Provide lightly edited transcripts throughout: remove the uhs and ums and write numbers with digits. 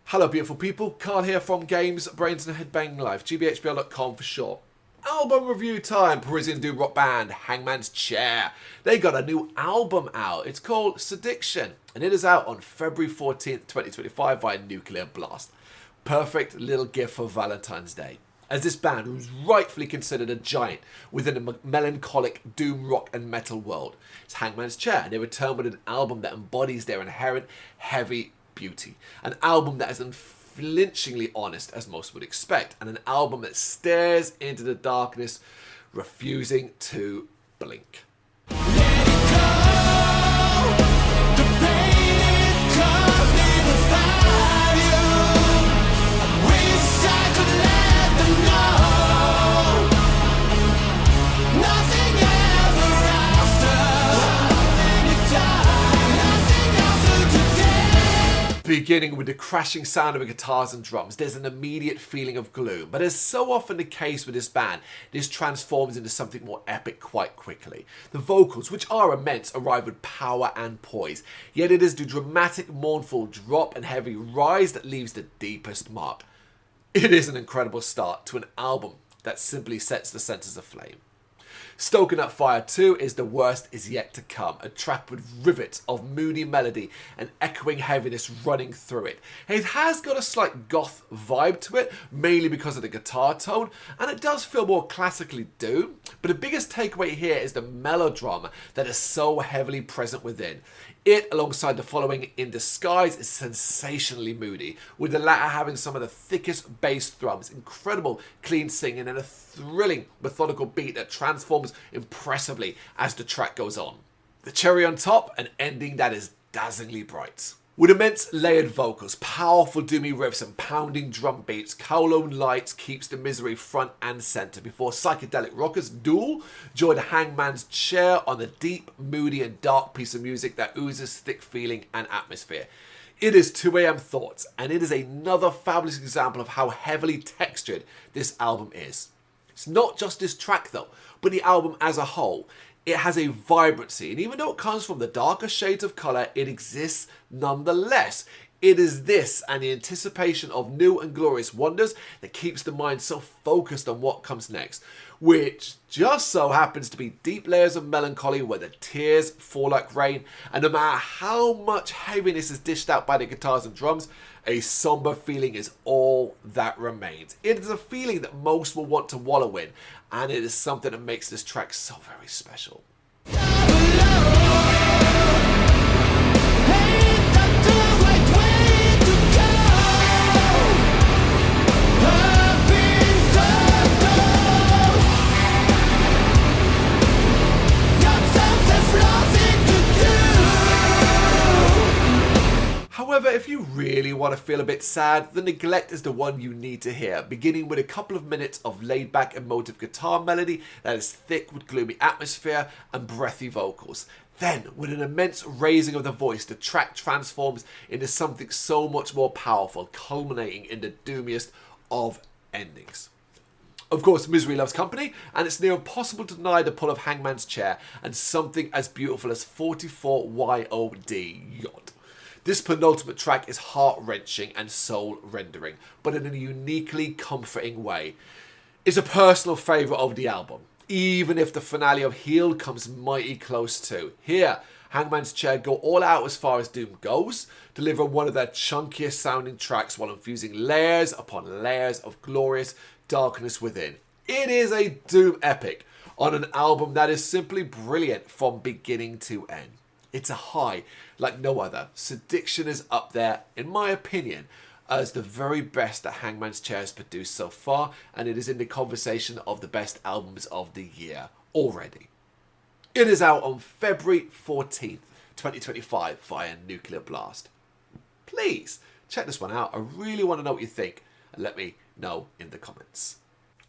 Hello beautiful people, Carl here from Brrraaains A Head-Banging Life, gbhblofficial for short. Album review time, Parisian doom rock band Hangman's Chair. They got a new album out, it's called Saddiction, and it is out on February 14th, 2025 via Nuclear Blast. Perfect little gift for Valentine's Day, as this band was rightfully considered a giant within a melancholic doom rock and metal world. It's Hangman's Chair, and they return with an album that embodies their inherent heavy beauty. An album that is unflinchingly honest, as most would expect, and an album that stares into the darkness, refusing to blink. Beginning with the crashing sound of the guitars and drums, there's an immediate feeling of gloom, but as so often the case with this band, this transforms into something more epic quite quickly. The vocals, which are immense, arrive with power and poise, yet it is the dramatic, mournful drop and heavy rise that leaves the deepest mark. It is an incredible start to an album that simply sets the senses aflame. Stoking That Fire 2 is The Worst Is Yet To Come, a track with rivets of moody melody and echoing heaviness running through it. It has got a slight goth vibe to it, mainly because of the guitar tone, and it does feel more classically doom, but the biggest takeaway here is the melodrama that is so heavily present within. It, alongside the following In Disguise, is sensationally moody, with the latter having some of the thickest bass thrums, incredible clean singing, and a thrilling methodical beat that transforms impressively as the track goes on. The cherry on top, an ending that is dazzlingly bright. With immense layered vocals, powerful doomy riffs and pounding drum beats, Kowloon Lights keeps the misery front and centre before psychedelic rockers Duel join Hangman's Chair on the deep, moody and dark piece of music that oozes thick feeling and atmosphere. It is 2 AM thoughts, and it is another fabulous example of how heavily textured this album is. It's not just this track though, but the album as a whole. It has a vibrancy, and even though it comes from the darker shades of colour, it exists nonetheless. It is this and the anticipation of new and glorious wonders that keeps the mind so focused on what comes next, which just so happens to be deep layers of melancholy where the tears fall like rain, and no matter how much heaviness is dished out by the guitars and drums, a somber feeling is all that remains. It is a feeling that most will want to wallow in, and it is something that makes this track so very special. However, if you really want to feel a bit sad, The Neglect is the one you need to hear, beginning with a couple of minutes of laid-back emotive guitar melody that is thick with gloomy atmosphere and breathy vocals. Then, with an immense raising of the voice, the track transforms into something so much more powerful, culminating in the doomiest of endings. Of course, misery loves company, and it's near impossible to deny the pull of Hangman's Chair and something as beautiful as 44 YOD Yacht. This penultimate track is heart-wrenching and soul-rendering, but in a uniquely comforting way. It's a personal favourite of the album, even if the finale of Healed comes mighty close too. Here, Hangman's Chair go all out as far as doom goes, deliver one of their chunkiest sounding tracks while infusing layers upon layers of glorious darkness within. It is a doom epic on an album that is simply brilliant from beginning to end. It's a high like no other. Saddiction is up there, in my opinion, as the very best that Hangman's Chair has produced so far, and it is in the conversation of the best albums of the year already. It is out on February 14th, 2025 via Nuclear Blast. Please check this one out. I really want to know what you think, and let me know in the comments.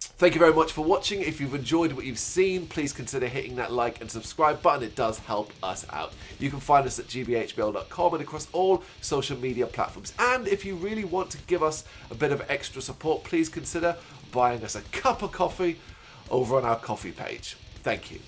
Thank you very much for watching. If you've enjoyed what you've seen, please consider hitting that like and subscribe button. It does help us out. You can find us at gbhbl.com and across all social media platforms. And if you really want to give us a bit of extra support, please consider buying us a cup of coffee over on our coffee page. Thank you.